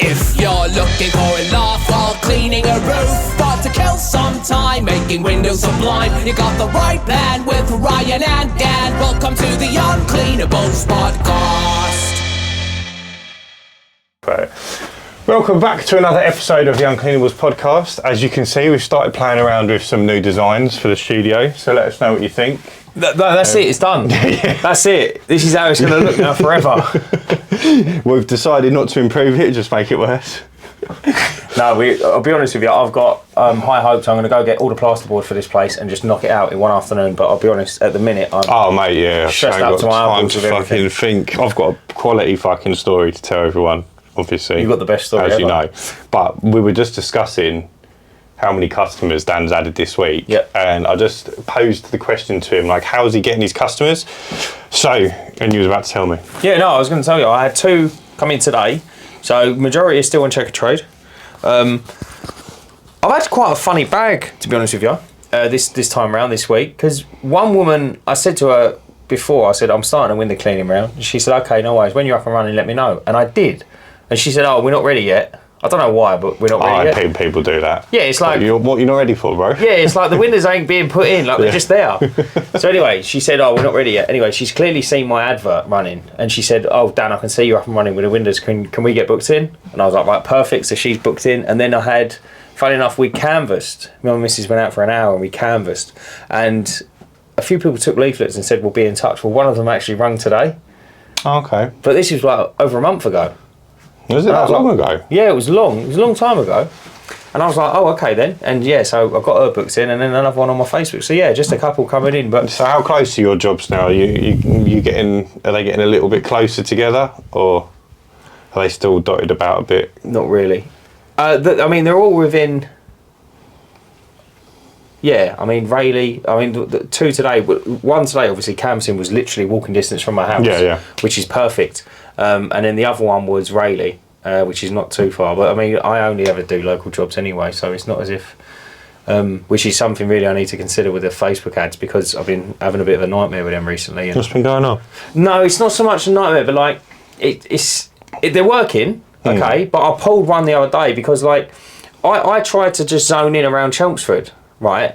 If you're looking for a laugh while cleaning a roof, got to kill some time making windows sublime, you got the right plan with Ryan and Dan. Welcome to the Uncleanables Podcast. Right. Welcome back to another episode of the Uncleanables Podcast. As you can see, we've started playing around with some new designs for the studio, so let us know what you think. That's it, it's done. Yeah. That's it. This is how it's going to look now forever. We've decided not to improve it, just make it worse. No, I'll be honest with you, I've got high hopes. I'm going to go get all the plasterboard for this place and just knock it out in one afternoon, but I'll be honest, at the minute, I'm stressed out to my elbows with everything. Think. I've got a quality fucking story to tell everyone, obviously. You've got the best story as ever. You know. But we were just discussing how many customers Dan's added this week. Yep. And I just posed the question to him, like, how's he getting his customers? So, and you was about to tell me. Yeah, no, I was going to tell you, I had 2 come in today. So, majority is still on checker trade. I've had quite a funny bag, to be honest with you, this time around, this week. Because one woman, I said to her before, I said, I'm starting a window cleaning round. And she said, okay, no worries. When you're up and running, let me know. And I did. And she said, oh, we're not ready yet. I don't know why, but we're not ready yet. People do that. Yeah, it's like... You're not ready for, bro? Yeah, it's like the windows ain't being put in, like they're just there. So anyway, she said, oh, we're not ready yet. Anyway, she's clearly seen my advert running. And she said, oh, Dan, I can see you up and running with the windows. Can we get booked in? And I was like, right, perfect. So she's booked in. And then I had, funny enough, we canvassed. Me and my missus went out for an hour and we canvassed. And a few people took leaflets and said, we'll be in touch. Well, one of them actually rung today. Oh, okay. But this was like over a month ago. Was it that long ago? Yeah, it was long. It was a long time ago. And I was like, oh, okay then. And yeah, so I got her booked in and then another one on my Facebook. So yeah, just a couple coming in. But so how close are your jobs now? Are they getting a little bit closer together, or are they still dotted about a bit? Not really. I mean, they're all within... Yeah, I mean, Rayleigh, the 2 today, 1 today, obviously, canvassing was literally walking distance from my house. Yeah. Which is perfect. And then the other one was Rayleigh, which is not too far. But I mean, I only ever do local jobs anyway, so it's not as if... which is something really I need to consider with the Facebook ads, because I've been having a bit of a nightmare with them recently. What's been going on? No, it's not so much a nightmare, but like, they're working, okay, but I pulled one the other day because like, I tried to just zone in around Chelmsford, right?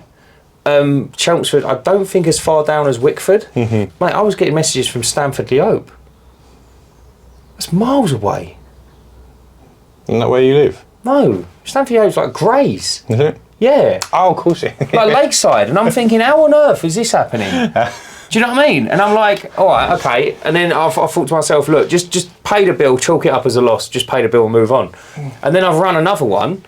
Chelmsford, I don't think as far down as Wickford. Mate, I was getting messages from Stamford-le-Hope. That's miles away. Isn't that where you live? No, Stamford-le-Hope's like Grays. Is it? Yeah. Oh, of course it is. Like Lakeside, and I'm thinking, how on earth is this happening? Do you know what I mean? And I'm like, all right, okay. And then I thought to myself, look, just pay the bill, chalk it up as a loss, just pay the bill and move on. And then I've run another one,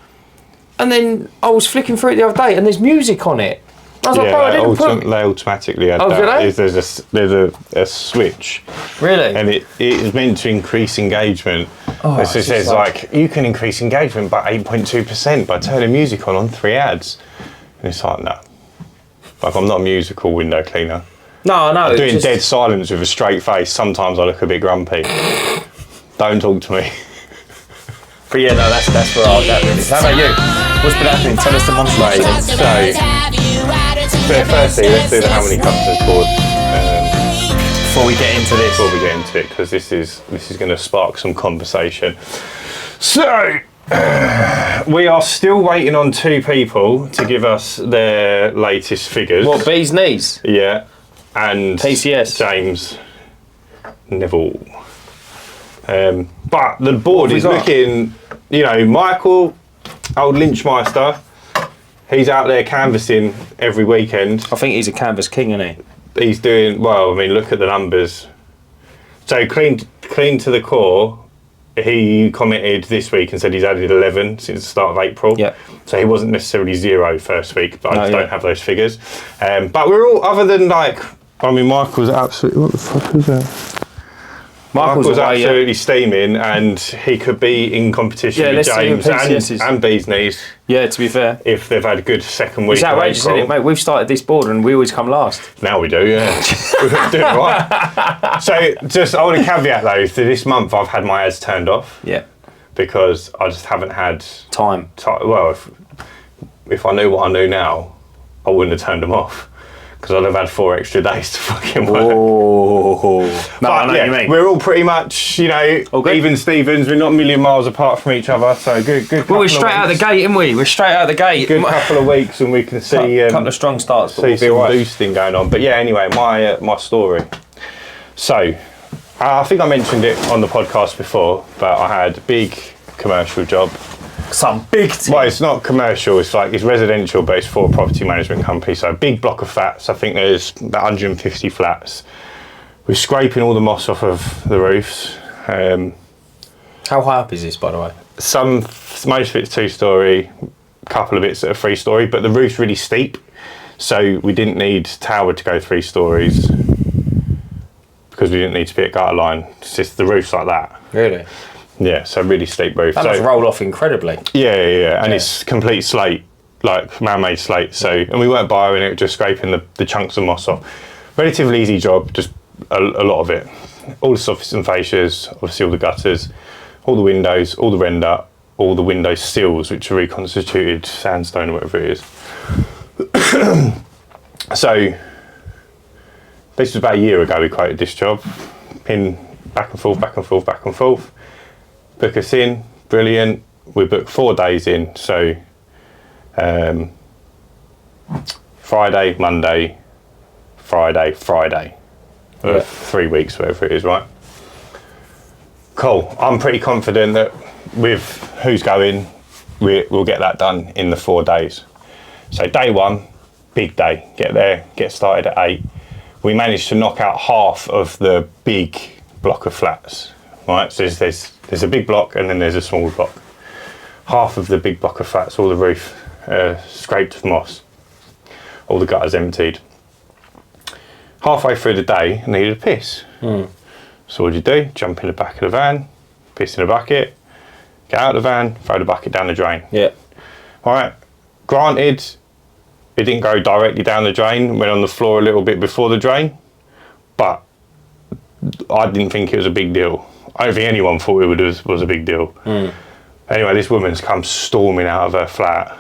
and then I was flicking through it the other day, and there's music on it. I was like, bro, I didn't they automatically add that. Really? There's a switch. Really? And it is meant to increase engagement. It says like, you can increase engagement by 8.2% by turning music on 3 ads. And it's like, no. Like, I'm not a musical window cleaner. No. I'm doing dead silence with a straight face. Sometimes I look a bit grumpy. Don't talk to me. But yeah, no, that's where I was at really. How about you? What's been happening? Tell us the monster. So firstly, let's do the how many customers board before we get into this. Before we get into it, because this is going to spark some conversation. So we are still waiting on 2 people to give us their latest figures. What, Bees Knees? Yeah, and PCS. James Neville. But the board is looking, Michael, old Lynchmeister, he's out there canvassing every weekend. I think he's a canvas king, isn't he? He's doing, well, I mean, look at the numbers. So clean to the core, he commented this week and said he's added 11 since the start of April. Yeah. So he wasn't necessarily 0 first week, but I just don't have those figures. But we're all, other than Michael's absolutely, what the fuck is that? Michael's absolutely steaming, and he could be in competition with James and Bees Knees. Yeah, to be fair. If they've had a good second week. It's outrageous, isn't it, mate? We've started this board and we always come last. Now we do, yeah. We're doing right. So, I want to caveat though, for this month I've had my ads turned off. Yeah. Because I just haven't had time. Well, if I knew what I knew now, I wouldn't have turned them off. because I'd have had 4 extra days to fucking work. Oh, no, I know what you mean. We're all pretty much, even Stevens. We're not a million miles apart from each other, so good. Well, we're straight out the gate, aren't we? We're straight out the gate. Good couple of weeks, and we can see a couple of strong starts, but see we'll be some all right. boosting going on. But yeah, anyway, my story. So, I think I mentioned it on the podcast before, but I had a big commercial job. Some big team. Well, it's not commercial, it's residential, but it's for a property management company. So a big block of flats. I think there's about 150 flats. We're scraping all the moss off of the roofs. How high up is this, by the way? Most of it's 2-storey, a couple of bits that are 3-storey, but the roof's really steep. So we didn't need tower to go 3 stories because we didn't need to be at gutter line. It's just the roof's like that. Really? Yeah, so really steep roof. That must roll off incredibly. Yeah, and it's complete slate, like man-made slate. So, and we weren't borrowing it, just scraping the chunks of moss off. Relatively easy job, just a lot of it. All the soffits and fascias, obviously all the gutters, all the windows, all the render, all the window sills, which are reconstituted sandstone or whatever it is. So, this was about a year ago we quoted this job. Been back and forth. Book us in, brilliant. We booked 4 days in, so Friday, Monday, Friday. Yeah. 3 weeks, whatever it is, right? Cool. I'm pretty confident that with who's going, we'll get that done in the 4 days. So day 1, big day. Get there, get started at 8. We managed to knock out half of the big block of flats. Right, so there's a big block and then there's a small block. Half of the big block of flats, all the roof scraped with moss, all the gutters emptied. Halfway through the day, I needed a piss. So what do? Jump in the back of the van, piss in a bucket, get out of the van, throw the bucket down the drain. Yeah. All right, granted, it didn't go directly down the drain, went on the floor a little bit before the drain, but I didn't think it was a big deal. I don't think anyone thought it was a big deal. Anyway, this woman's come storming out of her flat.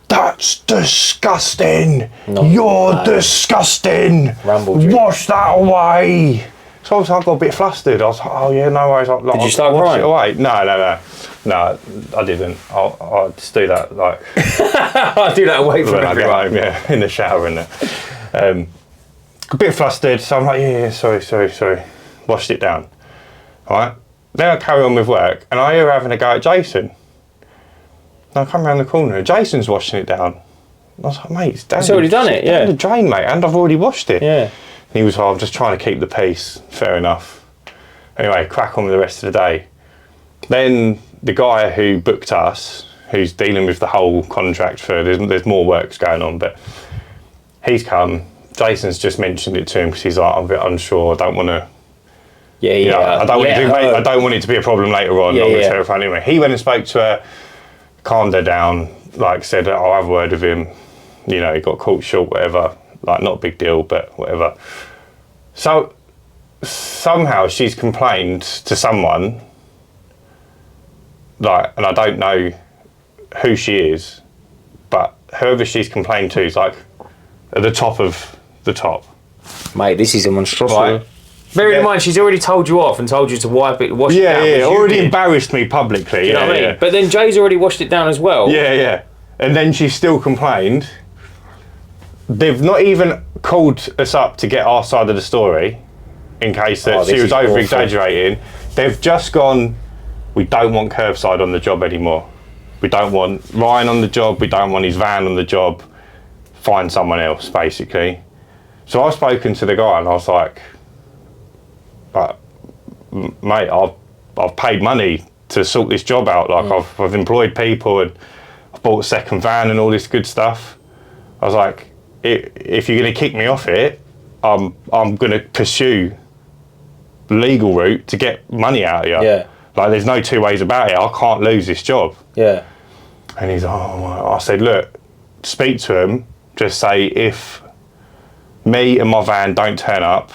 That's disgusting! You're disgusting! Rambled you. Wash that away! So I got a bit flustered. I was like, oh yeah, no worries. Did you start wash crying? it away. No, I didn't. I'll just do that like... I do that away from when I get everyone. home, yeah, in the shower and that. A bit flustered, so I'm like, yeah, sorry. Washed it down. All right. Then I carry on with work, and I hear her having a go at Jason. And I come around the corner, and Jason's washing it down. I was like, mate, it's down. He's already done it, yeah. Down the drain, mate, and I've already washed it. Yeah. And he was like, I'm just trying to keep the peace. Fair enough. Anyway, crack on with the rest of the day. Then the guy who booked us, who's dealing with the whole contract for, there's more works going on, but he's come. Jason's just mentioned it to him because he's like, I'm a bit unsure. I don't want to. I don't want it to be a problem later on. I'm going to terrify anyway. He went and spoke to her, calmed her down, like said, I'll have a word with him. He got caught short, whatever. Like, not a big deal, but whatever. So somehow she's complained to someone, like, and I don't know who she is, but whoever she's complained to is like at the top of the top. Mate, this is a monstrosity. Right. Bearing in mind, she's already told you off and told you to wash it down. Yeah, already embarrassed me publicly. You know what I mean? But then Jay's already washed it down as well. Yeah. And then she still complained. They've not even called us up to get our side of the story in case that she was over-exaggerating. They've just gone, we don't want curbside on the job anymore. We don't want Ryan on the job. We don't want his van on the job. Find someone else, basically. So I've spoken to the guy and I was like, mate, I've paid money to sort this job out. Like I've employed people and I've bought a second van and all this good stuff. I was like, if you're going to kick me off it, I'm going to pursue the legal route to get money out of you. Yeah. Like there's no two ways about it. I can't lose this job. Yeah. And he's I said, look, speak to him. Just say if me and my van don't turn up,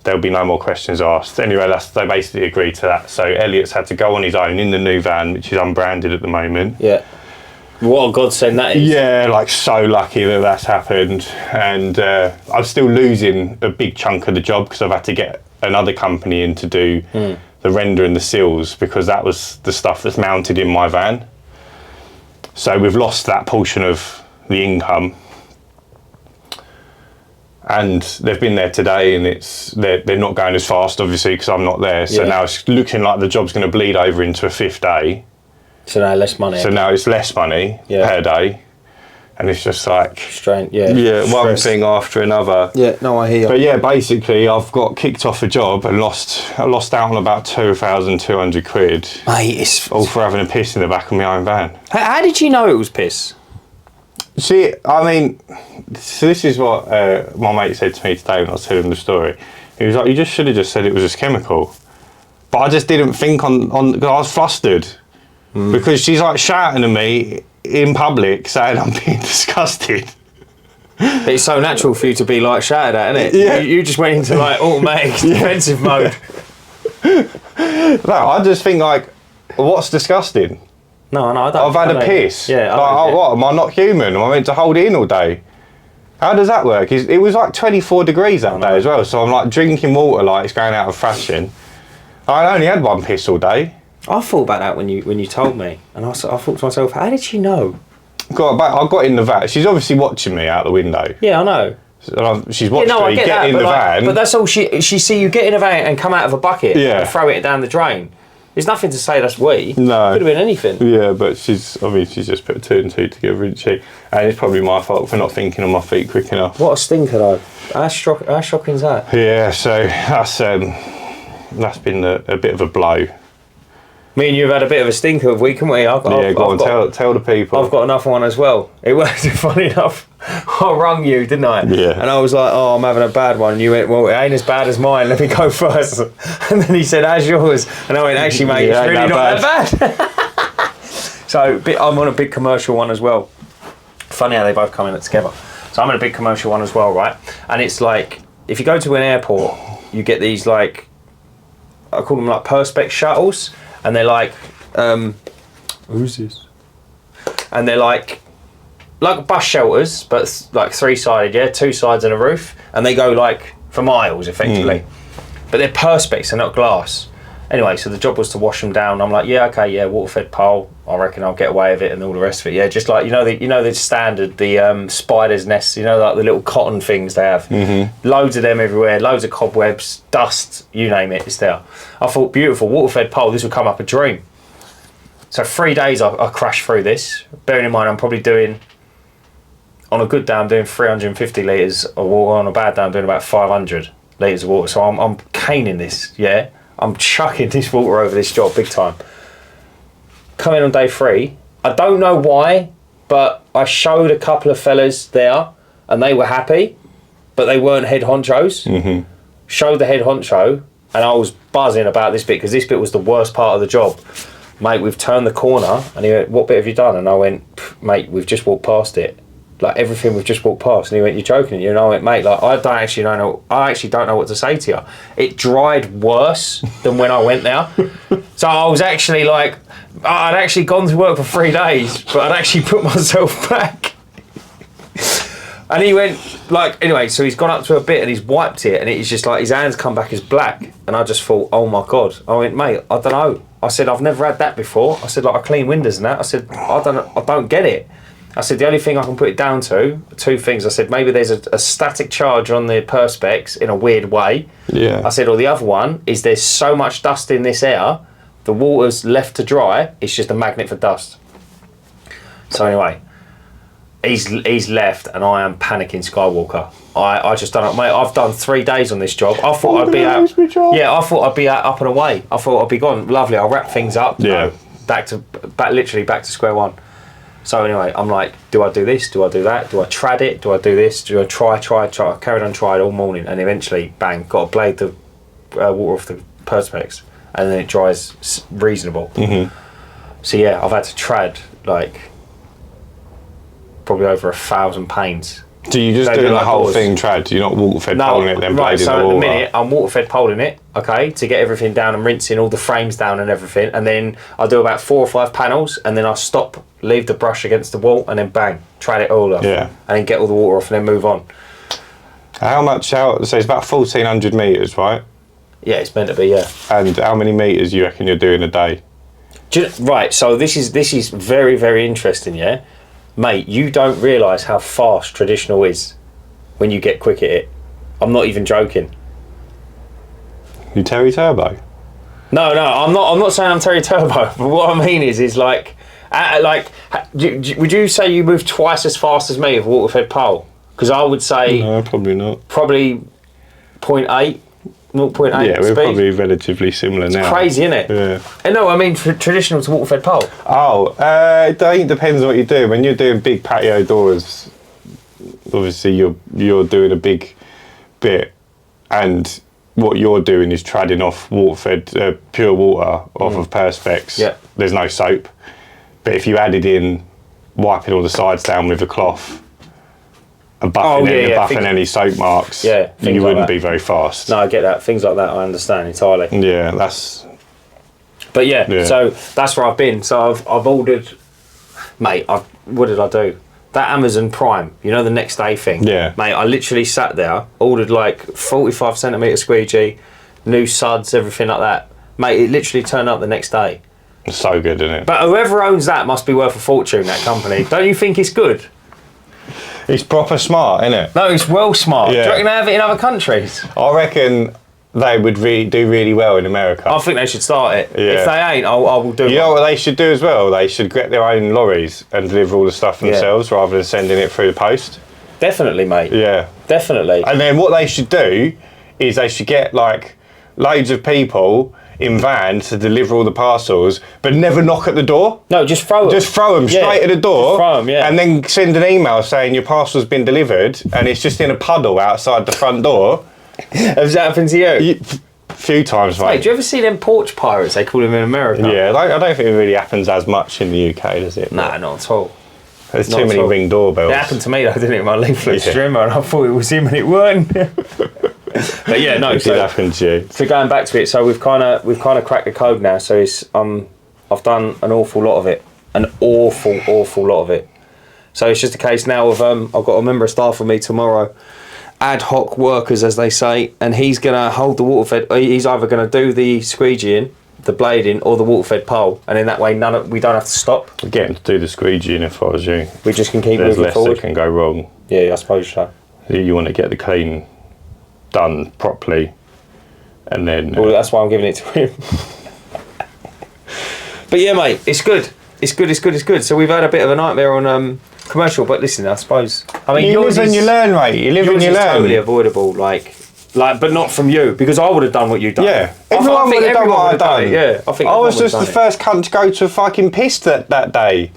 there'll be no more questions asked. Anyway, they basically agreed to that. So Elliot's had to go on his own in the new van, which is unbranded at the moment. Yeah. What a godsend that is. Yeah, like so lucky that that's happened. And I'm still losing a big chunk of the job because I've had to get another company in to do the render and the seals, because that was the stuff that's mounted in my van. So we've lost that portion of the income. And they've been there today, and they're not going as fast, obviously, because I'm not there. So now it's looking like the job's going to bleed over into a 5th day. So now less money. So now it's less money per day. And it's just like... Strange, one thing after another. Yeah, no, I hear you. But yeah, basically, I've got kicked off a job and I lost out on about 2,200 quid. Mate, it's... all for having a piss in the back of my own van. How did you know it was piss? See, I mean, so this is what my mate said to me today when I was telling him the story. He was like, you just should have just said it was just chemical. But I just didn't think on because I was flustered. Because she's like shouting at me in public saying I'm being disgusted. It's so natural for you to be like shouted at, isn't it? Yeah. You just went into like automatic defensive mode. No, I just think like, what's disgusting? No, I don't. I've had a piss. Yeah. Like, what? Am I not human? Am I meant to hold it in all day? How does that work? It was like 24 degrees that day as well, so I'm like drinking water like it's going out of fashion. I only had one piss all day. I thought about that when you told me, and I thought to myself, how did she know? I got in the van. She's obviously watching me out the window. Yeah, I know. She's watching me get in the van. But that's all she see you get in a van and come out of a bucket and throw it down the drain. There's nothing to say that's we. No. Could have been anything. Yeah, but she's just put 2 and 2 together, isn't she? And it's probably my fault for not thinking on my feet quick enough. What a stinker though. How shocking is that? Yeah, so that's been a bit of a blow. Me and you have had a bit of a stinker of week, haven't we? Tell the people. I've got another one as well. It was funny enough. I rung you, didn't I? Yeah. And I was like, oh, I'm having a bad one. And you went, well, it ain't as bad as mine. Let me go first. And then he said, how's yours? And I went, actually, mate, it's really not that bad. So I'm on a big commercial one as well. Funny how they both come in together. So I'm on a big commercial one as well, right? And it's like, if you go to an airport, you get these like, I call them like perspex shuttles. And they're like, who's this? And they're like bus shelters, but like 3-sided, 2 sides and a roof. And they go like for miles, effectively. But they're perspex, they're not glass. Anyway, so the job was to wash them down. I'm like, water-fed pole. I reckon I'll get away with it and all the rest of it. Yeah, just like, the standard, the spider's nests, like the little cotton things they have. Mm-hmm. Loads of them everywhere, loads of cobwebs, dust, you name it, it's there. I thought, beautiful, water-fed pole, this would come up a dream. So 3 days I crashed through this. Bearing in mind, I'm probably doing, on a good day, I'm doing 350 litres of water. On a bad day, I'm doing about 500 litres of water. So I'm caning this, yeah? I'm chucking this water over this job big time. Come in on day 3. I don't know why, but I showed a couple of fellas there and they were happy, but they weren't head honchos. Mm-hmm. Showed the head honcho and I was buzzing about this bit because this bit was the worst part of the job. Mate, we've turned the corner. And he went, what bit have you done? And I went, mate, we've just walked past it. Like everything we've just walked past. And he went, you're joking. And I went, mate, like I actually don't know what to say to you. It dried worse than when I went there. So I was actually like, I'd actually gone to work for 3 days, but I'd actually put myself back. And he went, like, anyway, so he's gone up to a bit and he's wiped it and it's just like his hands come back as black. And I just thought, oh my God. I went, mate, I don't know. I said, I've never had that before. I said, like, I clean windows and that. I said, I don't get it. I said, the only thing I can put it down to, 2 things. I said, maybe there's a static charge on the perspex in a weird way. Yeah. I said, or the other one is there's so much dust in this air, the water's left to dry, it's just a magnet for dust. So anyway, he's left and I am panicking Skywalker. I just don't know, mate, I've done 3 days on this job. I thought I'd be out. Yeah, I thought I'd be out up and away. I thought I'd be gone. Lovely, I'll wrap things up. Yeah. Literally back to square one. So anyway, I'm like, do I do this? Do I do that? Do I trad it? Do I do this? Do I try? I carried on tried all morning and eventually, bang, got to blade the water off the perspex and then it dries reasonable. Mm-hmm. So yeah, I've had to trad like probably over 1,000 panes So you just doing the whole thing trad? You're not water-fed poling it, then blading the water? So at the minute, I'm water-fed poling it, okay, to get everything down and rinsing all the frames down and everything. And then I do about 4 or 5 panels, and then I stop, leave the brush against the wall, and then bang, trad it all off. Yeah. And then get all the water off and then move on. So it's about 1,400 metres, right? Yeah, it's meant to be, yeah. And how many metres you reckon you're doing a day? Right, so this is very, very interesting, yeah? Mate, you don't realise how fast traditional is when you get quick at it. I'm not even joking. You Terry Turbo? No, I'm not saying I'm Terry Turbo, but what I mean is like, would you say you move twice as fast as me with water-fed pole? Because I would say... No, probably not. Probably 0.8. 0.8 yeah, we're probably relatively similar now. It's crazy, isn't it? Yeah. And no, I mean traditional to water-fed pole. Oh, it depends on what you do. When you're doing big patio doors, obviously you're doing a big bit, and what you're doing is treading off water-fed pure water off of perspex. Yeah. There's no soap, but if you added in wiping all the sides down with a cloth, and buffing any soap marks, you wouldn't be very fast. No, I get that. Things like that, I understand entirely. Yeah, that's... But so that's where I've been. So I've ordered... Mate, what did I do? That Amazon Prime, you know, the next day thing? Yeah. Mate, I literally sat there, ordered like 45 centimetre squeegee, new suds, everything like that. Mate, it literally turned up the next day. It's so good, isn't it? But whoever owns that must be worth a fortune, that company. Don't you think it's good? It's proper smart, isn't it? No, it's well smart. Yeah. Do you reckon they have it in other countries? I reckon they would do really well in America. I think they should start it. Yeah. If they ain't, I will do it. You know what they should do as well? They should get their own lorries and deliver all the stuff themselves rather than sending it through the post. Definitely, mate. Yeah. Definitely. And then what they should do is they should get like loads of people in vans to deliver all the parcels, but never knock at the door. No, just throw them. Just throw them straight at the door. Just throw them, and then send an email saying your parcel's been delivered, and it's just in a puddle outside the front door. Has that happened to you? A few times, mate. Wait, do you ever see them porch pirates? They call them in America. Yeah, I don't think it really happens as much in the UK, does it? Nah, not at all. There's too many ring doorbells. It happened to me though, didn't it? My leaflet streamer, and I thought it was him, and it weren't. But yeah, no. It did happen to you. So going back to it, so we've kind of cracked the code now. So it's I've done an awful lot of it, an awful lot of it. So it's just a case now of I've got a member of staff with me tomorrow, ad hoc workers as they say, and he's gonna hold the water fed. He's either gonna do the squeegeeing, the blading, or the water fed pole, and in that way we don't have to stop. Again, to do the squeegeeing if I was you. We just can keep There's moving less forward. that can go wrong. Yeah, I suppose so. You want to get the clean done properly, and then well, that's why I'm giving it to him. But yeah, mate, it's good. It's good. So we've had a bit of a nightmare on commercial, but listen, I suppose. I mean, you live and you learn, mate. You live and you learn. Totally avoidable, like, but not from you, because I would have done what you've done. Yeah, everyone would have done what I've done. Yeah, I think I was just the first cunt to go to a fucking piss that day.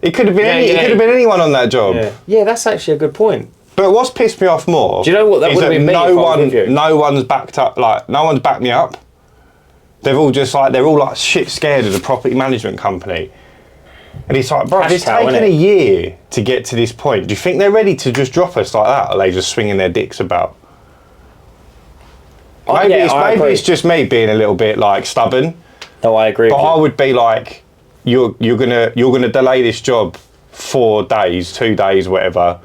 It could have been it could have been anyone on that job. Yeah, that's actually a good point. But what's pissed me off more? Do you know what that would have been? No one's backed up. Like no one's backed me up. They're all shit scared of the property management company. And it's like, bro, it's taken a year to get to this point. Do you think they're ready to just drop us like that? Or are they just swinging their dicks about? Maybe it's just me being a little bit like stubborn. No, I agree. But I would be like, you're gonna delay this job 4 days, 2 days, whatever,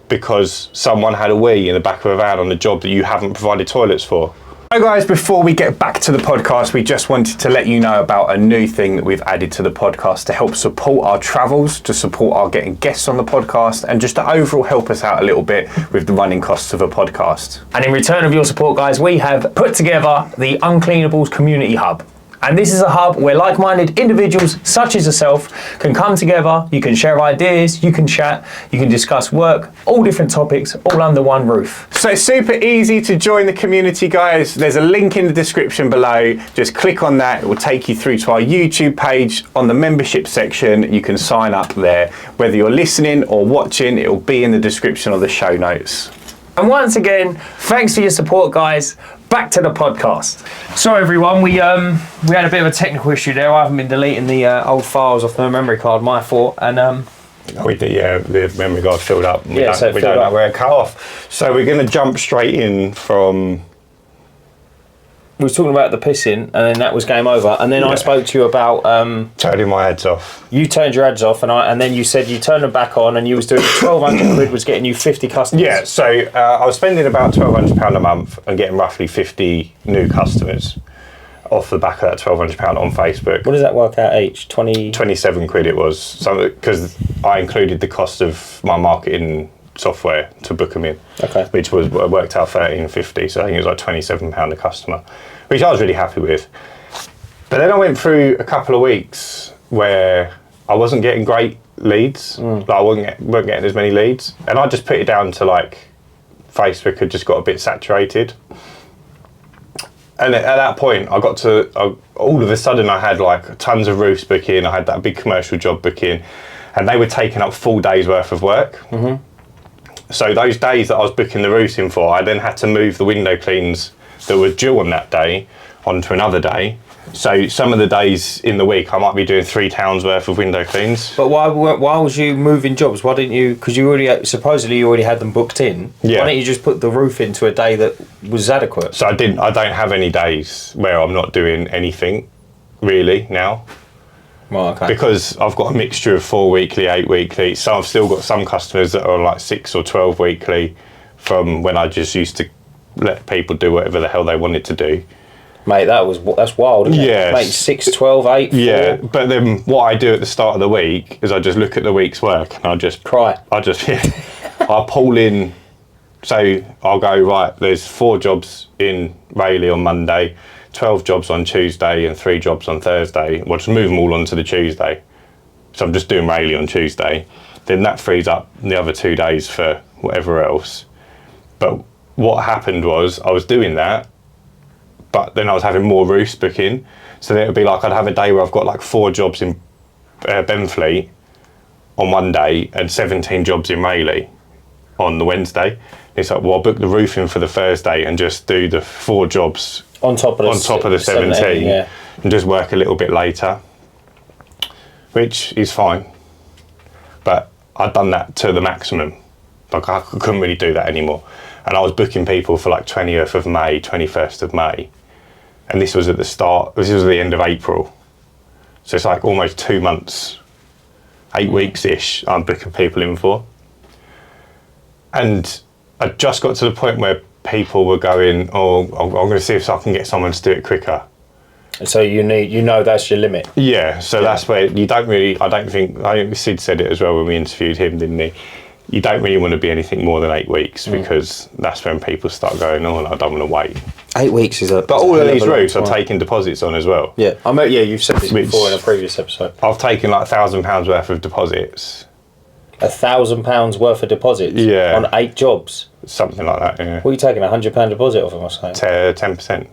because someone had a wee in the back of a van on the job that you haven't provided toilets for. Hi guys, before we get back to the podcast, we just wanted to let you know about a new thing that we've added to the podcast to help support our travels, to support our getting guests on the podcast, and just to overall help us out a little bit with the running costs of a podcast. And in return of your support, guys, we have put together the Uncleanables Community Hub. And this is a hub where like-minded individuals such as yourself can come together, you can share ideas, you can chat, you can discuss work, all different topics, all under one roof. So it's super easy to join the community, guys. There's a link in the description below. Just click on that. It will take you through to our YouTube page. On the membership section, you can sign up there. Whether you're listening or watching, it will be in the description of the show notes. And once again, thanks for your support, guys. Back to the podcast. Sorry, everyone. We had a bit of a technical issue there. I haven't been deleting the old files off the memory card. My fault. And We did, yeah, the memory card filled up. We Yeah, so it we filled don't know up. where it cut off. So we're going to jump straight in from... We were talking about the pissing, and then that was game over. And then I spoke to you about turning my heads off. you turned your ads off, and then you said you turned them back on, and you was doing 1,200 quid was getting you 50 customers. Yeah, so I was spending about £1,200 a month and getting roughly 50 new customers off the back of that £1,200 on Facebook. What does that work out each? 27 quid it was, because I included the cost of my marketing software to book them in, which was worked out £13.50, so I think it was like £27 a customer, which I was really happy with. But then I went through a couple of weeks where I wasn't getting great leads, like I wasn't getting as many leads, and I just put it down to like Facebook had just got a bit saturated. And at that point, I got to, all of a sudden I had like tons of roofs booking, I had that big commercial job booking, and they were taking up full days worth of work. So those days that I was booking the roofs in for, I then had to move the window cleans that were due on that day onto another day. So some of the days in the week, I might be doing 3 towns worth of window cleans. But why was you moving jobs? Why didn't you? Because you already supposedly you already had them booked in. Yeah. Why don't you just put the roof into a day that was adequate? So I don't have any days where I'm not doing anything really now. Well, okay. Because I've got a mixture of 4 weekly, 8 weekly. So I've still got some customers that are like 6 or 12 weekly from when I just used to let people do whatever the hell they wanted to do. Mate, that's wild, isn't it? Yeah. Mate, 6, 12, 8, 4. Yeah, but then what I do at the start of the week is I just look at the week's work and I just Cry. I pull in, so I'll go, right, there's 4 jobs in Rayleigh on Monday, 12 jobs on Tuesday and 3 jobs on Thursday. We'll just move them all onto the Tuesday. So I'm just doing Rayleigh on Tuesday. Then that frees up the other 2 days for whatever else. But what happened was I was doing that, but then I was having more roofs booking. So then it would be like I'd have a day where I've got like 4 jobs in Benfleet on one day and 17 jobs in Rayleigh on the Wednesday. It's like, well, I'll book the roof in for the Thursday and just do the 4 jobs on top of the 17, yeah. And just work a little bit later, which is fine. But I'd done that to the maximum. Like I couldn't really do that anymore. And I was booking people for like 20th of May, 21st of May. And this was at the start, this was at the end of April. So it's like almost 2 months, 8 weeks-ish I'm booking people in for. And I just got to the point where people were going, oh, I'm going to see if I can get someone to do it quicker. So you know that's your limit. Yeah, so that's where you don't really, I think Sid said it as well when we interviewed him, didn't he? You don't really want to be anything more than 8 weeks because that's when people start going, oh, I don't want to wait. 8 weeks is a... But all of these roofs are taking deposits on as well. Yeah, you've said this before in a previous episode. I've taken like £1,000 worth of deposits. £1,000 worth of deposits? Yeah. On 8 jobs? Something like that, yeah. What are you taking, £100 deposit off of, I saying? 10%.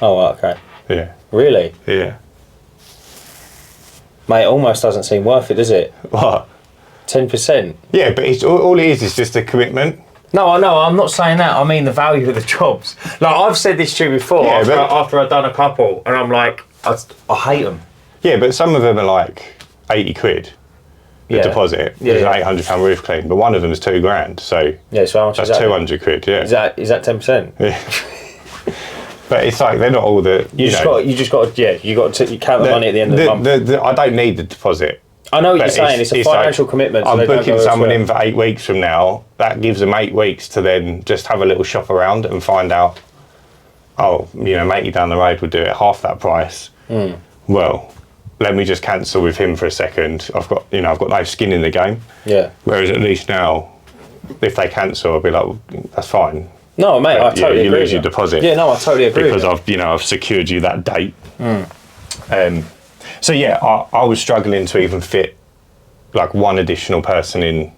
Oh, right, okay. Yeah. Really? Yeah. Mate, it almost doesn't seem worth it, does it? What? 10%? Yeah, but it's, all it is just a commitment. No, I'm not saying that. I mean the value of the jobs. Like, I've said this to you before, after I've done a couple, and I'm like, I hate them. Yeah, but some of them are like 80 quid, the deposit. There's an £800 roof clean, but one of them is £2,000, so, so how much that's is that? 200 quid, yeah. Is that 10%? Yeah. But it's like, they're not all the, you count the money at the end of the month. I don't need the deposit. I know what you're saying. It's a financial commitment. I'm booking someone in for 8 weeks from now. That gives them 8 weeks to then just have a little shop around and find out, matey down the road would do it half that price. Well, let me just cancel with him for a second. I've got no skin in the game. Yeah. Whereas at least now, if they cancel, I'll be like, well, that's fine. No, mate, I totally agree. You lose your deposit. Yeah, no, I totally agree. Because I've secured you that date. So yeah, I was struggling to even fit like one additional person in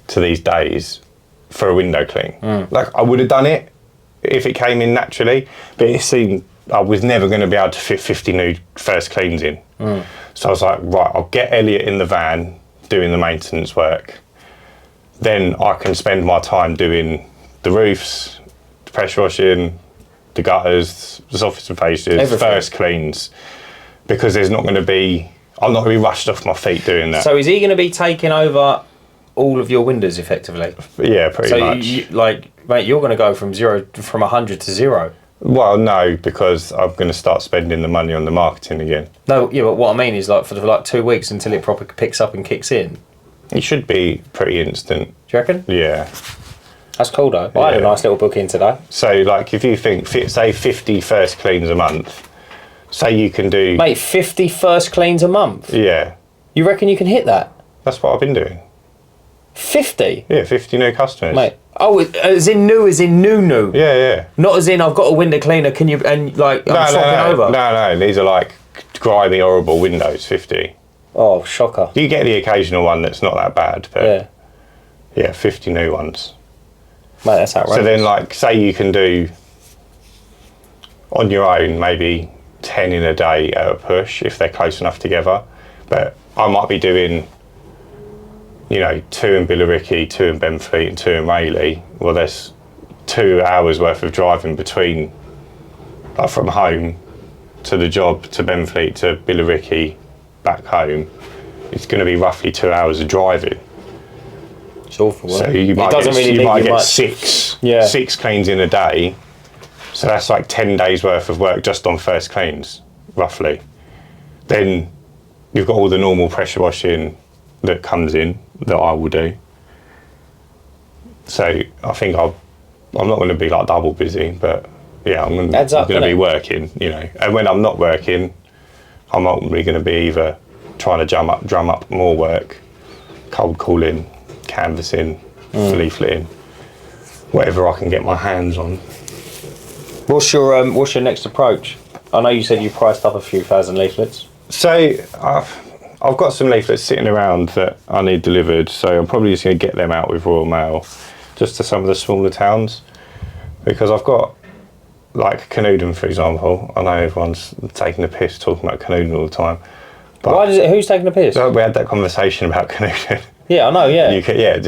to these days for a window clean. Like I would have done it if it came in naturally, but it seemed I was never going to be able to fit 50 new first cleans in. So I was like, right, I'll get Elliot in the van doing the maintenance work. Then I can spend my time doing the roofs, the pressure washing, the gutters, the surface and fascias, first cleans. Because there's not going to be I'm not going to be rushed off my feet doing that. So is he going to be taking over all of your windows effectively? Yeah, pretty much. So mate, you're going to go from 100 to 0. Well, no, because I'm going to start spending the money on the marketing again. No, yeah, but what I mean is like for 2 weeks until it properly picks up and kicks in. It should be pretty instant. Do you reckon? Yeah. That's cool though. I had a nice little book in today. So like if you think, say 50 first cleans a month, say you can do... Mate, 50 first cleans a month? Yeah. You reckon you can hit that? That's what I've been doing. 50? Yeah, 50 new customers. Mate. Oh, as in new? Yeah. Not as in I've got a window cleaner, can you, and like, I'm swapping over? No, these are like grimy, horrible windows, 50. Oh, shocker. You get the occasional one that's not that bad, but yeah, 50 new ones. Mate, that's outrageous. So then, like, say you can do on your own maybe 10 in a day at a push if they're close enough together. But I might be doing, 2 in Billericay, 2 in Benfleet, and 2 in Rayleigh. Well, there's 2 hours worth of driving between, like, from home to the job to Benfleet to Billericay back home. It's going to be roughly 2 hours of driving. It's awful. So you might get six cleans in a day. So that's like 10 days worth of work just on first cleans, roughly. Then you've got all the normal pressure washing that comes in that I will do. So I think I'm not going to be like double busy, but yeah, I'm going to be working, And when I'm not working, I'm ultimately going to be either trying to drum up more work, cold calling, canvassing, leafleting, whatever I can get my hands on. What's your next approach? I know you said you priced up a few thousand leaflets. So I've got some leaflets sitting around that I need delivered, so I'm probably just going to get them out with Royal Mail just to some of the smaller towns, because I've got like Canooden, for example. I know everyone's taking the piss talking about Canooden all the time. But who's taking the piss? We had that conversation about Canooden. Yeah, I know, yeah.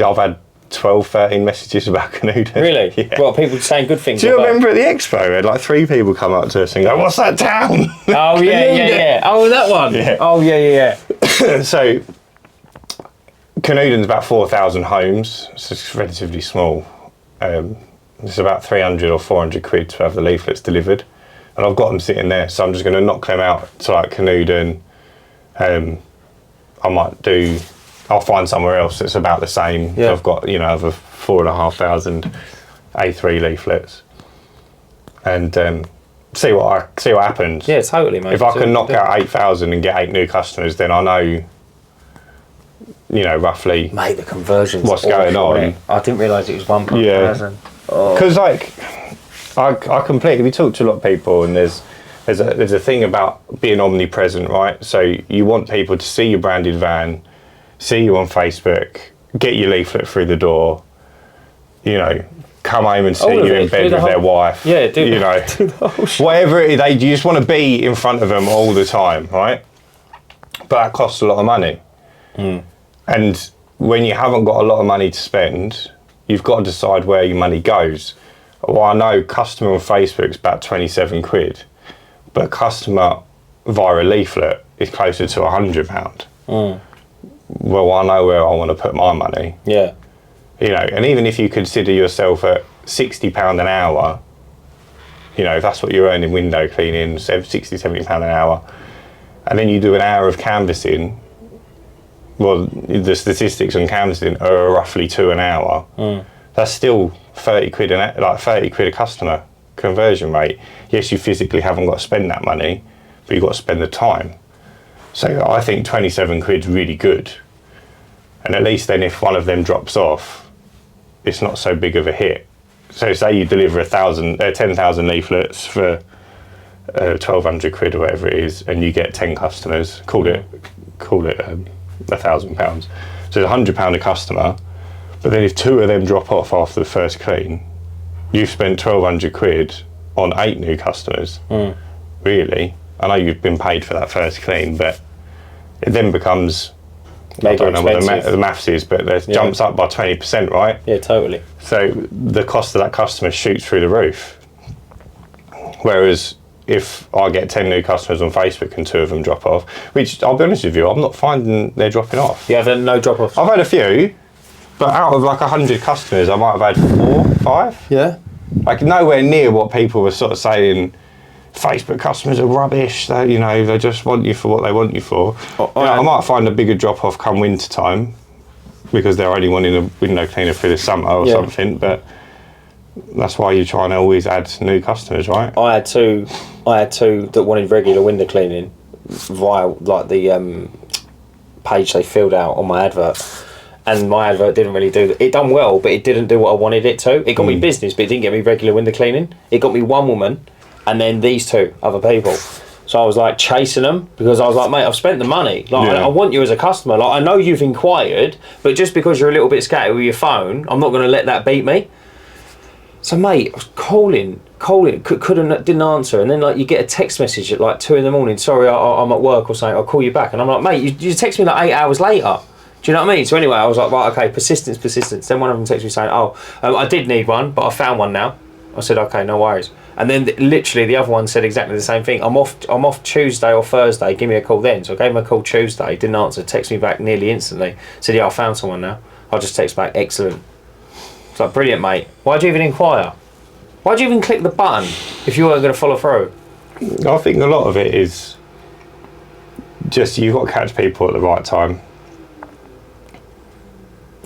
I've had 12, 13 messages about Canooden. Really? Yeah. Well, people saying good things. Do you remember at the expo, we had like 3 people come up to us and go, "What's that town?" Oh, yeah. Oh, that one? Yeah. Oh, yeah. So, Canooden's about 4,000 homes, so it's relatively small. It's about 300 or 400 quid to have the leaflets delivered. And I've got them sitting there, so I'm just going to knock them out to like Canooden. I'll find somewhere else that's about the same. Yeah. I've got, over 4,500 A3 leaflets, and see what happens. Yeah, totally, mate. If I can knock out 8,000 and get 8 new customers, then I know, roughly. Mate, the conversions. What's going on? I didn't realise it was 1 per person. Because I completely. We talk to a lot of people, and there's a thing about being omnipresent, right? So you want people to see your branded van, see you on Facebook, get your leaflet through the door, come home and see you in bed with their wife. Yeah, do the whole shit. Whatever it is, you just want to be in front of them all the time, right? But that costs a lot of money. And when you haven't got a lot of money to spend, you've got to decide where your money goes. Well, I know customer on Facebook is about 27 quid, but customer via a leaflet is closer to £100. Well, I know where I want to put my money. Yeah. And even if you consider yourself at £60 an hour, if that's what you're earning window cleaning, £60, £70 an hour, and then you do an hour of canvassing, well, the statistics on canvassing are roughly 2 an hour. That's still 30 quid a customer conversion rate. Yes, you physically haven't got to spend that money, but you've got to spend the time. So I think 27 quid's really good. And at least then if one of them drops off, it's not so big of a hit. So say you deliver 10,000 leaflets for 1,200 quid or whatever it is, and you get 10 customers, call it £1,000. So it's £100 a customer, but then if 2 of them drop off after the first clean, you've spent 1,200 quid on 8 new customers. Really? I know you've been paid for that first clean, but it then becomes, I don't know what the maths is, but it jumps up by 20%, right? Yeah, totally. So the cost of that customer shoots through the roof. Whereas, if I get 10 new customers on Facebook and 2 of them drop off, which I'll be honest with you, I'm not finding they're dropping off. You have no drop-offs? I've had a few, but out of like 100 customers, I might have had 4, 5. Yeah. Like nowhere near what people were sort of saying. Facebook customers are rubbish. They, you know, they just want you for what they want you for. I might find a bigger drop off come winter time because they're only wanting a window cleaner for the summer or something. But that's why you're trying to always add new customers, right? I had two that wanted regular window cleaning via like the page they filled out on my advert. And my advert didn't really do it. Done well, but it didn't do what I wanted it to. It got me business, but it didn't get me regular window cleaning. It got me one woman, and then these 2 other people. So I was like chasing them because I was like, mate, I've spent the money. Like I want you as a customer. Like I know you've inquired, but just because you're a little bit scattered with your phone, I'm not going to let that beat me. So mate, I was calling, didn't answer, and then like you get a text message at like 2 a.m. Sorry, I'm at work or something. I'll call you back, and I'm like, mate, you text me like 8 hours later. Do you know what I mean? So anyway, I was like, right, okay, persistence. Then one of them texted me saying, I did need one, but I found one now. I said, okay, no worries. And then literally the other one said exactly the same thing. I'm off Tuesday or Thursday. Give me a call then. So I gave him a call Tuesday. Didn't answer. Text me back nearly instantly. Said, yeah, I found someone now. I'll just text back, excellent. It's like, brilliant, mate. Why'd you even inquire? Why'd you even click the button if you weren't going to follow through? I think a lot of it is just you've got to catch people at the right time.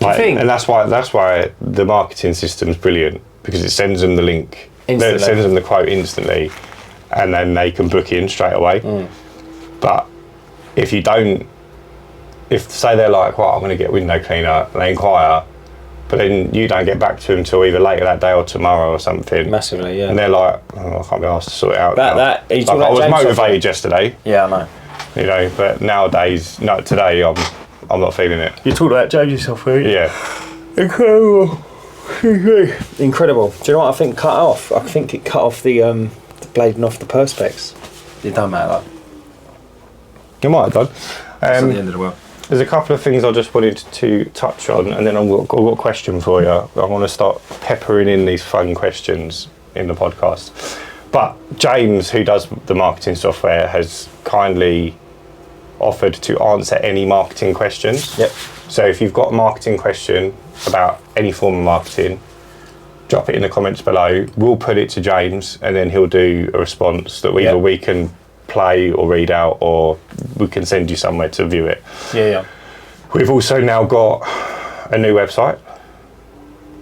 Like, and that's why the marketing system's brilliant, because it sends them the link, it sends them the quote instantly, and then they can book in straight away. But if you don't, if say they're like, well, I'm going to get window cleaner, and they inquire, but then you don't get back to them until either later that day or tomorrow or something. Massively, yeah. And they're like, I can't be asked to sort it out. I was motivated yesterday. Yeah, I know. You know, but nowadays, today I'm not feeling it. You talked about James yourself, right? Yeah. Incredible. Incredible. Do you know what I think cut off? I think it cut off the blading off the perspex. It don't matter. You might have done. That's not the end of the world. There's a couple of things I just wanted to touch on, and then I've got a question for you. I want to start peppering in these fun questions in the podcast. But James, who does the marketing software, has kindly offered to answer any marketing questions. Yep. So if you've got a marketing question about any form of marketing, drop it in the comments below. We'll put it to James, and then he'll do a response that either we can play or read out, or we can send you somewhere to view it. Yeah. We've also now got a new website.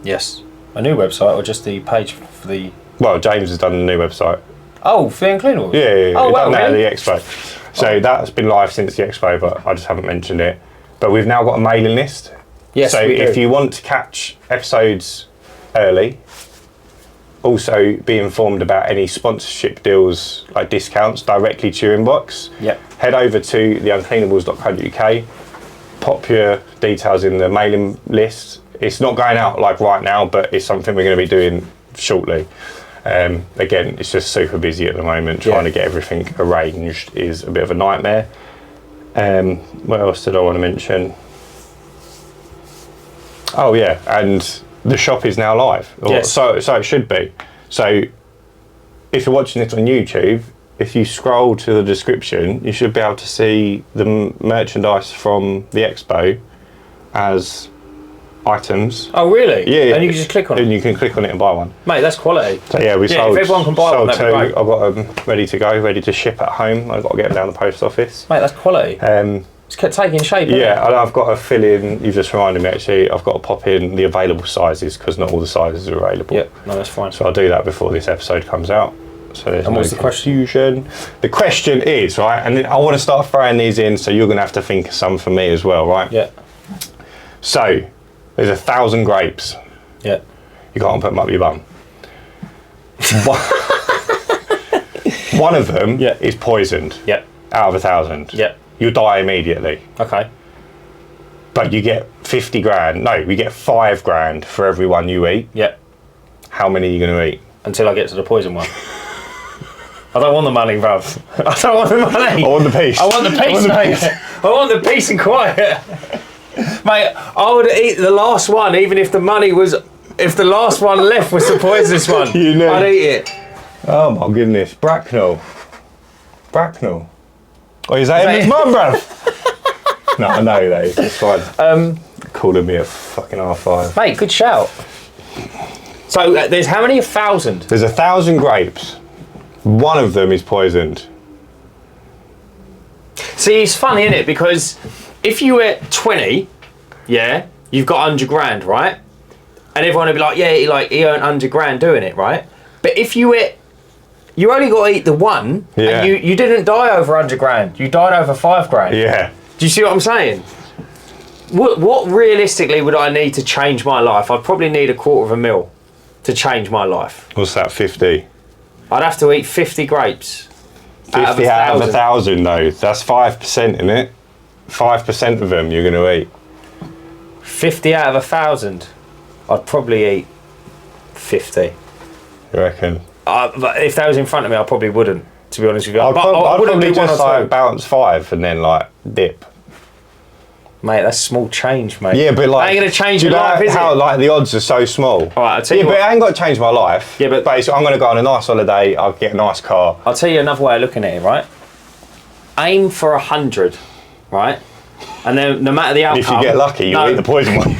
Yes. A new website, or just the page for the... Well, James has done a new website. Oh, for Uncleanables? Yeah. Oh, wow, really? At the Expo. So that's been live since the Expo, but I just haven't mentioned it. But we've now got a mailing list. Yes, so if you want to catch episodes early, also be informed about any sponsorship deals, like discounts, directly to your inbox. Yep. Head over to theuncleanables.co.uk, pop your details in the mailing list. It's not going out like right now, but it's something we're going to be doing shortly. Again, it's just super busy at the moment. Trying to get everything arranged is a bit of a nightmare. What else did I want to mention? Oh yeah, and the shop is now live. Yes. So it should be. So if you're watching this on YouTube, if you scroll to the description, you should be able to see the merchandise from the expo as items. Oh really? Yeah. And you can just click on it? And you can click on it and buy one. Mate, that's quality. So yeah, we sold. If everyone can buy one, that'd be great. I've got them ready to go, ready to ship at home. I've got to get them down the post office. Mate, that's quality. It's kept taking shape. Yeah, and I've got to fill in. You've just reminded me. Actually, I've got to pop in the available sizes because not all the sizes are available. Yep, no, that's fine. So I'll do that before this episode comes out. So there's and no what's the confusion. The question is, right, and then I want to start throwing these in, so you're going to have to think of some for me as well, right? Yeah. So there's 1,000 grapes. Yeah. You can't put them up your bum. One of them is poisoned. Yep. Out of 1,000. Yep. You'll die immediately. Okay. But you get 50 grand. No, we get 5 grand for every one you eat. Yep. How many are you going to eat? Until I get to the poison one. I don't want the money, bruv. I don't want the money. I want the peace. I want the peace, mate. I want the peace and quiet. Mate, I would eat the last one, even if the money was... If the last one left was the poisonous one, I'd eat it. Oh my goodness, Bracknell. Oh, is that his mum, bruv? No, I know that is. It's fine. Calling me a fucking R5. Mate, good shout. So there's how many? 1,000? There's 1,000 grapes. One of them is poisoned. See, it's funny, isn't it? Because if you were 20, yeah, you've got 100 grand, right? And everyone would be like, yeah, he earned 100 grand doing it, right? But if you only got to eat the one, and you didn't die over 100 grand. You died over 5 grand. Yeah. Do you see what I'm saying? What realistically would I need to change my life? I'd probably need $250,000 to change my life. What's that, 50? I'd have to eat 50 grapes. 50 out of 1,000 though. That's 5%, isn't it? 5% of them you're going to eat. 50 out of 1,000. I'd probably eat 50. You reckon? But if that was in front of me, I probably wouldn't, to be honest with you. I'd probably do just like bounce 5 and then like dip. Mate, that's small change, mate. Yeah, but like, ain't gonna change your life, is how it? like the odds are so small. All right, I'll tell you but what. it ain't got to change my life. Yeah, but basically, I'm going to go on a nice holiday. I'll get a nice car. I'll tell you another way of looking at it, right? Aim for 100, right? And then no matter the outcome, If you get lucky, you'll eat the poison one.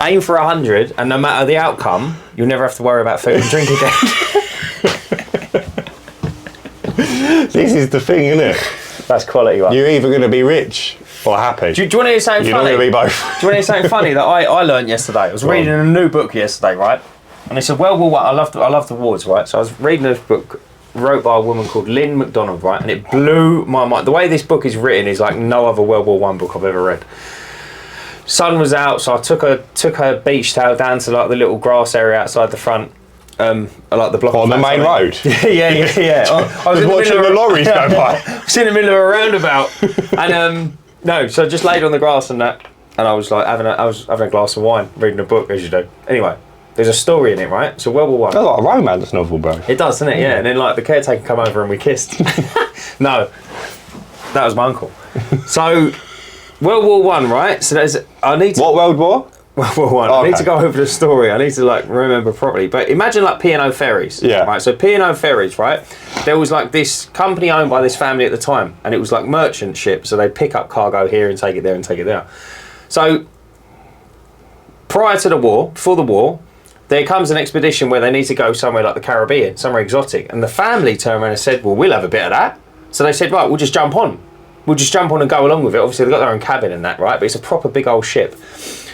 Aim for 100, and no matter the outcome, you'll never have to worry about food and drink again. This is the thing, isn't it? That's quality one. You're either going to be rich or happy. Do you want to hear something You're funny? not going to be both. Do you want to hear something funny that I learned yesterday? I was reading a new book yesterday, right? And it's a World War I. I love the wars, right? So I was reading this book wrote by a woman called Lynn MacDonald, right? And it blew my mind. The way this book is written is like no other World War I book I've ever read. Sun was out, so I took her beach towel down to like the little grass area outside the front. Like the block on the main road. yeah. I was watching the lorries go by. I was in the middle of a roundabout, and no, so I just laid on the grass and that, and I was like having a glass of wine, reading a book as you do. Anyway, there's a story in it, right? So World War I. That's like a romance novel, bro. It does, doesn't it? Yeah. And then like the caretaker come over and we kissed. No, that was my uncle. So World War I, right? So I need to. What World War? World War I. I need to go over the story. I need to like remember properly. But imagine like P&O ferries. Yeah. Right. So P&O ferries, right? There was like this company owned by this family at the time, and it was like merchant ships. So they'd pick up cargo here and take it there and take it there. So prior to the war, before the war, there comes an expedition where they need to go somewhere like the Caribbean, somewhere exotic, and the family turned around and said, "Well, we'll have a bit of that." So they said, "Right, we'll just jump on. We'll just jump on and go along with it." Obviously, they've got their own cabin and that, right? But it's a proper big old ship.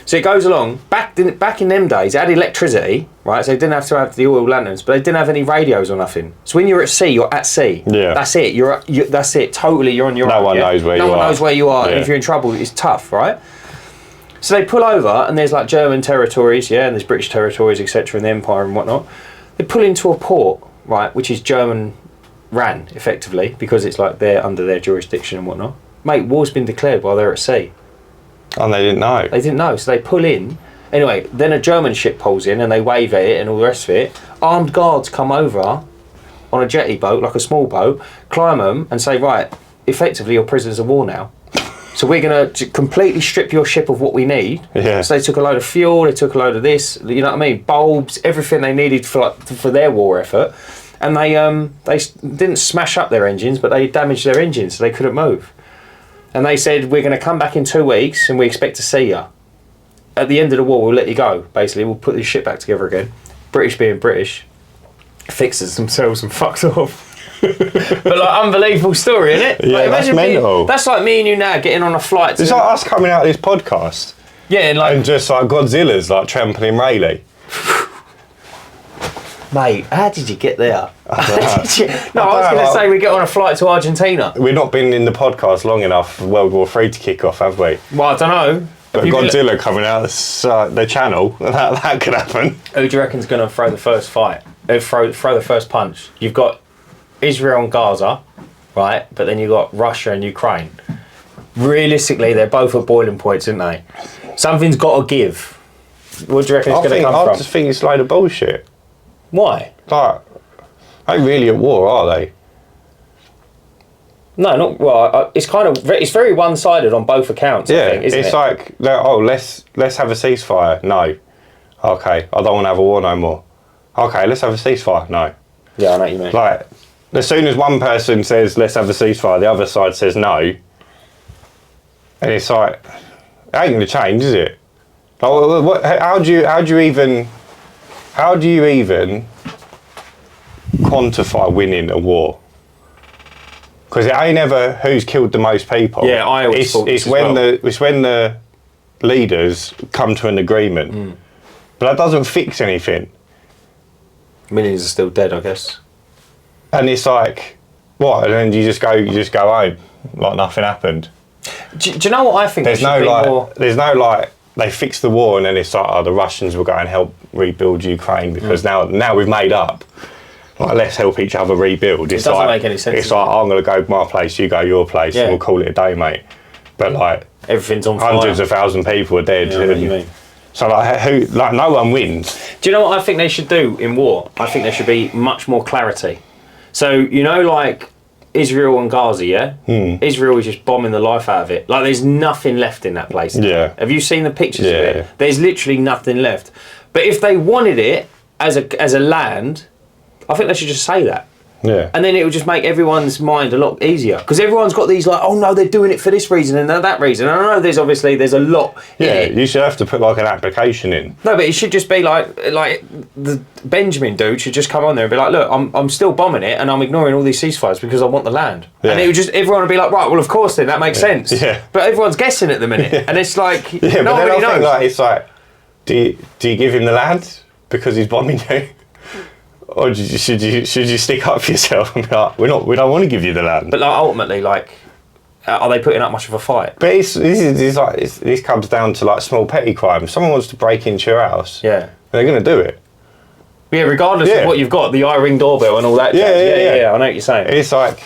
So it goes along. Back in them days, it had electricity, right? So they didn't have to have the oil lanterns, but they didn't have any radios or nothing. So when you're at sea, you're at sea. Yeah. That's it. That's it. Totally, you're on your own. No one knows where you are. No one knows where you are. Yeah. And if you're in trouble, it's tough, right? So they pull over, and there's like German territories, yeah, and there's British territories, etc., in the Empire and whatnot. They pull into a port, right, which is German ran, effectively, because it's like they're under their jurisdiction and whatnot. Mate, war's been declared while they're at sea. And they didn't know. They didn't know, so they pull in. Anyway, then a German ship pulls in and they wave at it and all the rest of it. Armed guards come over on a jetty boat, like a small boat, climb them and say, right, effectively you're prisoners of war now. So we're going to completely strip your ship of what we need. Yeah. So they took a load of fuel, they took a load of this, you know what I mean? Bulbs, everything they needed for their war effort. And they didn't smash up their engines, but they damaged their engines so they couldn't move. And they said, we're going to come back in 2 weeks and we expect to see you. At the end of the war, we'll let you go, basically. We'll put this ship back together again. British being British, fixes themselves and fucks off. But like, unbelievable story, isn't it? Yeah, like, that's mental. That's like me and you now getting on a flight. It's like us coming out of this podcast. Yeah, and just like Godzilla's like trampling Rayleigh. Mate, how did you get there? I was going like, to say we get on a flight to Argentina. We've not been in the podcast long enough for World War III to kick off, have we? Well, I don't know. But Godzilla coming out of the channel, that could happen. Who do you reckon's going to throw the first fight? Throw the first punch? You've got Israel and Gaza, right? But then you've got Russia and Ukraine. Realistically, they're both at boiling points, aren't they? Something's got to give. What do you reckon it's going to come from? I just think it's a load of bullshit. Why? Like, they ain't really at war, are they? No, not well. It's it's very one-sided on both accounts. Yeah, I think, isn't it's it? like, let's have a ceasefire. No, okay, I don't want to have a war no more. Okay, let's have a ceasefire. No, Yeah, I know what you mean. Like, as soon as one person says, let's have a ceasefire, the other side says no. And it's like, it ain't going to change, is it? Like, how do you even quantify winning a war? Because it ain't ever who's killed the most people. Yeah, I always thought it's when the leaders come to an agreement. But that doesn't fix anything. Millions are still dead, I guess. And it's like, what? And then you just go home like nothing happened. Do you know what I think? There's no like they fix the war and then it's like, oh, the Russians will go and help rebuild Ukraine because now we've made up. Like, let's help each other rebuild. It doesn't make any sense. It's like, I'm going to go my place, you go your place, and we'll call it a day, mate. But like, everything's on fire. Hundreds of thousands of people are dead. Yeah, I know what you mean. So like, no one wins. Do you know what I think they should do in war? I think there should be much more clarity. So, you know, like Israel and Gaza, yeah? Israel is just bombing the life out of it. Like, there's nothing left in that place. Yeah. Have you seen the pictures of it? There's literally nothing left. But if they wanted it as a land, I think they should just say that. Yeah. And then it would just make everyone's mind a lot easier. Because everyone's got these like, oh no, they're doing it for this reason and that reason. And I know there's a lot in it. You should have to put like an application in. No, but it should just be like the Benjamin dude should just come on there and be like, look, I'm still bombing it and I'm ignoring all these ceasefires because I want the land. Yeah. And it would just, everyone would be like, right, well of course then, that makes sense. Yeah. But everyone's guessing at the minute. And it's like, yeah, nobody but then I knows. think, like, it's like, do you give him the land because he's bombing you? Or should you stick up for yourself and be like, we don't want to give you the land? But like ultimately, like, are they putting up much of a fight? But this comes down to like small petty crimes. Someone wants to break into your house. Yeah. They're going to do it. Yeah, regardless of what you've got, the iRing doorbell and all that. Yeah, I know what you're saying. It's like,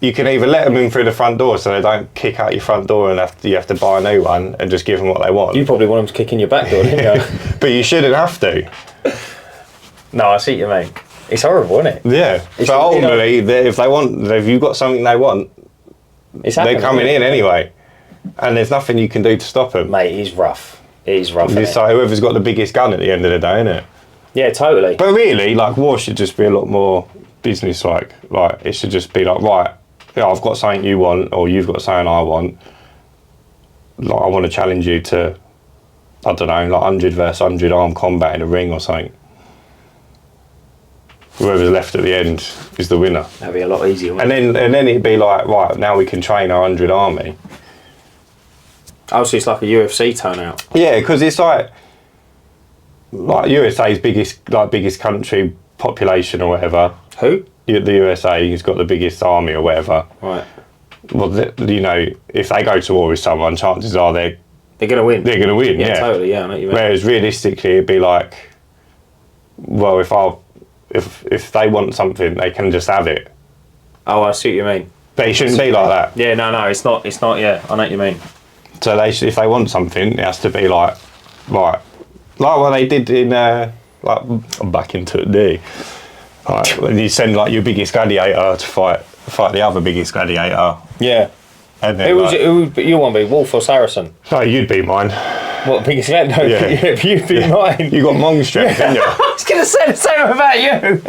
you can either let them in through the front door so they don't kick out your front door and you have to buy a new one and just give them what they want. You probably want them to kick in your back door, didn't you? But you shouldn't have to. No, I see what you mean. It's horrible, isn't it? Yeah. But ultimately, if you've got something they want, they're coming in anyway. And there's nothing you can do to stop them. Mate, he's rough. It's rough. It's like whoever's got the biggest gun at the end of the day, isn't it? Yeah, totally. But really, like, war should just be a lot more business-like. Like, it should just be like, right, yeah, I've got something you want, or you've got something I want. Like, I want to challenge you to, I don't know, like 100 versus 100 armed combat in a ring or something. Whoever's left at the end is the winner. That'd be a lot easier. And then it'd be like, right, now we can train our 100 army. Oh, so it's like a UFC turnout. Yeah, because it's like USA's biggest country population or whatever. Who? The USA has got the biggest army or whatever. Right. Well, you know, if they go to war with someone, chances are they're going to win. They're going to win. Yeah, totally. Yeah, I know what you mean. Whereas realistically, it'd be like, well, if they want something, they can just have it. Oh, I see what you mean. But it shouldn't be like that. Yeah, no, it's not. Yeah, I know what you mean. So if they want something, it has to be like what they did in like I'm back into it there. Like, when you send like your biggest gladiator to fight the other biggest gladiator. Yeah. And then, you want to be Wolf or Saracen? No, you'd be mine. What, biggest gladiator? No, yeah. You'd be mine. You got Mong strength, didn't you? I was going to say the same about you.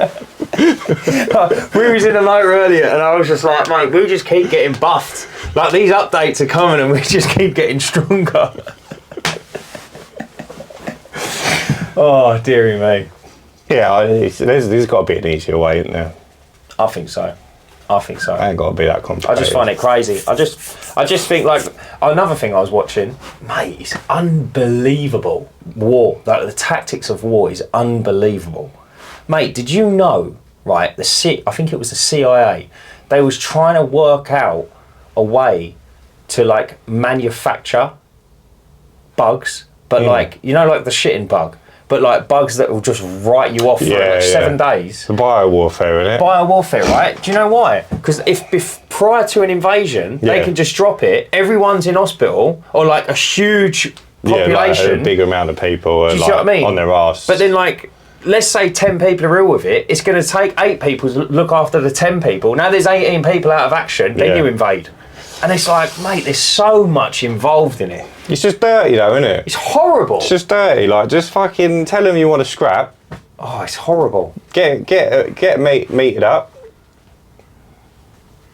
We was in a night earlier and I was just like, mate, we just keep getting buffed. Like, these updates are coming and we just keep getting stronger. Oh, dearie me. Yeah, there's got to be an easier way, isn't there? I think so. I ain't got to be that complicated. I just find it crazy. I just think, like, another thing I was watching, mate, it's unbelievable. War, like the tactics of war is unbelievable. Mate, did you know, right, I think it was the CIA, they was trying to work out a way to, like, manufacture bugs, but like, you know, like the shitting bug, but like bugs that will just write you off for like 7 days. The biowarfare, isn't it? Biowarfare, right? Do you know why? Because if prior to an invasion, they can just drop it, everyone's in hospital, or like a huge population. Like a big amount of people are, do you see what I mean? On their arse. But then, like, let's say 10 people are ill with it, it's going to take 8 people to look after the 10 people. Now there's 18 people out of action, then you invade. And it's like, mate, there's so much involved in it. It's just dirty though, isn't it? It's horrible. It's just dirty. Like, just fucking tell them you want to scrap Oh, it's horrible. Get meted up.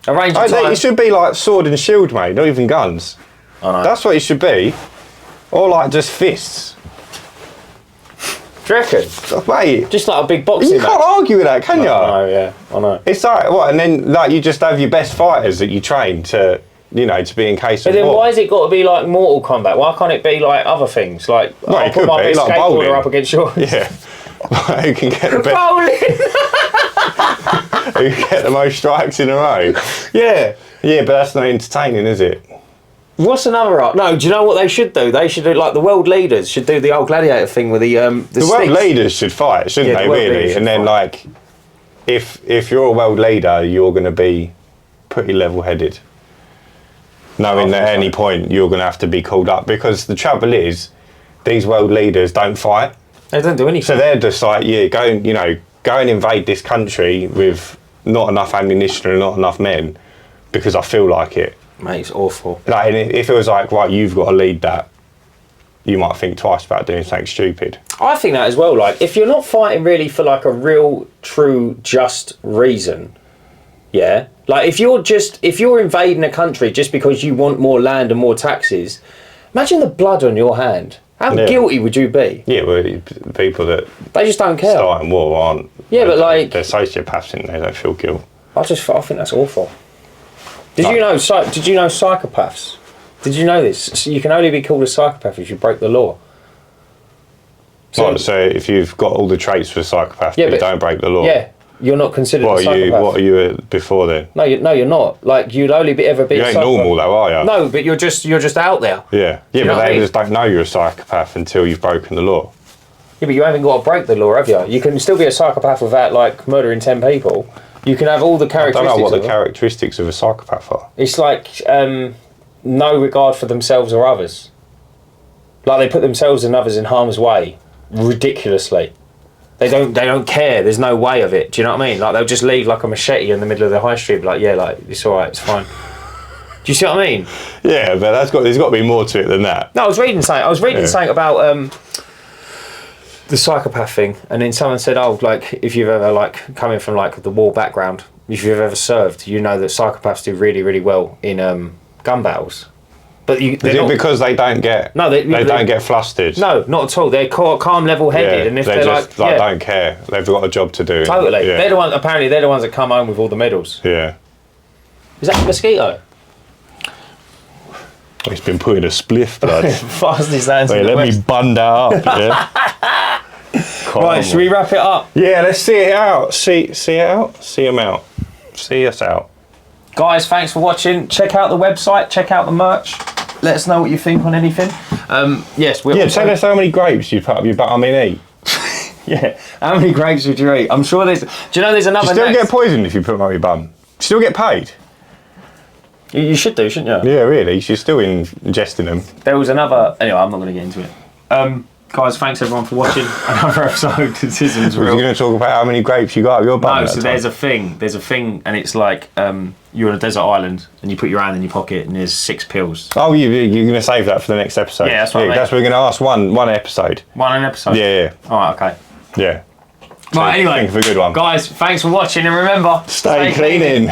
Arrange a time. It should be like sword and shield, mate, not even guns. I know. That's what it should be. Or like just fists. Do you reckon? Mate. Just like a big boxing You can't argue with that, can you? I know, yeah. I know. It's like, what, and then like you just have your best fighters that you train to, you know, to be in case But of then war. why has it got to be like Mortal Kombat? Why can't it be like other things? Like, Well, I'll it put could my be, best like skateboarder bowling. up against yours. Yeah. Who can get the best, Bowling! who can get the most strikes in a row? Yeah. Yeah, but that's not entertaining, is it? What's another art? No, do you know what they should do? They should do, like, the world leaders should do the old gladiator thing with the The sticks. world leaders should fight, shouldn't Yeah, they, the world really? leaders And should then, fight. like, if you're a world leader, you're going to be pretty level-headed. Knowing that at any point you're going to have to be called up. Because the trouble is, these world leaders don't fight. They don't do anything. So they're just like, yeah, go and invade this country with not enough ammunition and not enough men because I feel like it. Mate, it's awful. Like, and if it was like, right, you've got to lead that, you might think twice about doing something stupid. I think that as well. Like, if you're not fighting really for like a real, true, just reason, yeah. Like, if you're invading a country just because you want more land and more taxes, imagine the blood on your hand. How guilty would you be? Yeah, well, people that They just don't care. starting war aren't. Yeah, but like, they're sociopaths, and they don't feel guilt. I think that's awful. Did you know psychopaths? Did you know this? So you can only be called a psychopath if you break the law. So if you've got all the traits for a psychopath, but you don't break the law. Yeah, you're not considered a psychopath. What are you before then? No, you're not. Like, you'd only ever be You a ain't psychopath. normal though, are you? No, but you're just out there. Yeah, you know but what I they mean? just don't know you're a psychopath until you've broken the law. Yeah, but you haven't got to break the law, have you? You can still be a psychopath without, like, murdering 10 people. You can have all the I characteristics. don't know what of the it. characteristics of a psychopath are. It's like no regard for themselves or others. Like, they put themselves and others in harm's way ridiculously. They don't care. There's no way of it. Do you know what I mean? Like, they'll just leave like a machete in the middle of the high street. Like, yeah, like, it's all right, it's fine. Do you see what I mean? Yeah, but there's got to be more to it than that. No, I was reading something about the psychopath thing, and then someone said, "Oh, like, if you've ever, like, coming from like the war background, if you've ever served, you know that psychopaths do really, really well in gun battles." But Is it because they don't get? No, they don't get flustered. No, not at all. They're calm, level-headed, and if they they're just don't care. They've got a job to do. Totally. Yeah. They're the ones. Apparently, they're the ones that come home with all the medals. Yeah. Is that a mosquito? He's been putting a spliff, blood. Fastest hands. Wait, let me bun that up. Yeah. Right, should we wrap it up? Yeah, let's see it out. See it out. See them out. See us out. Guys, thanks for watching. Check out the website. Check out the merch. Let us know what you think on anything. Yes, we're Tell us how many grapes you put up your butt. Eat. Yeah, how many grapes would you eat? I'm sure there's. Do you know there's another? You still get poisoned if you put them up your bum. Still get paid. You should do, shouldn't you? Yeah, really. You're still ingesting them. There was another. Anyway, I'm not going to get into it. Guys, thanks everyone for watching another episode of Decisions We're Real. going to talk about how many grapes you got up your bum. No, so there's a thing, and it's like you're on a desert island, and you put your hand in your pocket, and there's 6 pills. Oh, you're going to save that for the next episode. Yeah, that's what I mean. That's what we're going to ask one episode. One an episode? Yeah. All right, okay. Yeah. Right, anyway. Think of a good one. Guys, thanks for watching, and remember... Stay cleaning.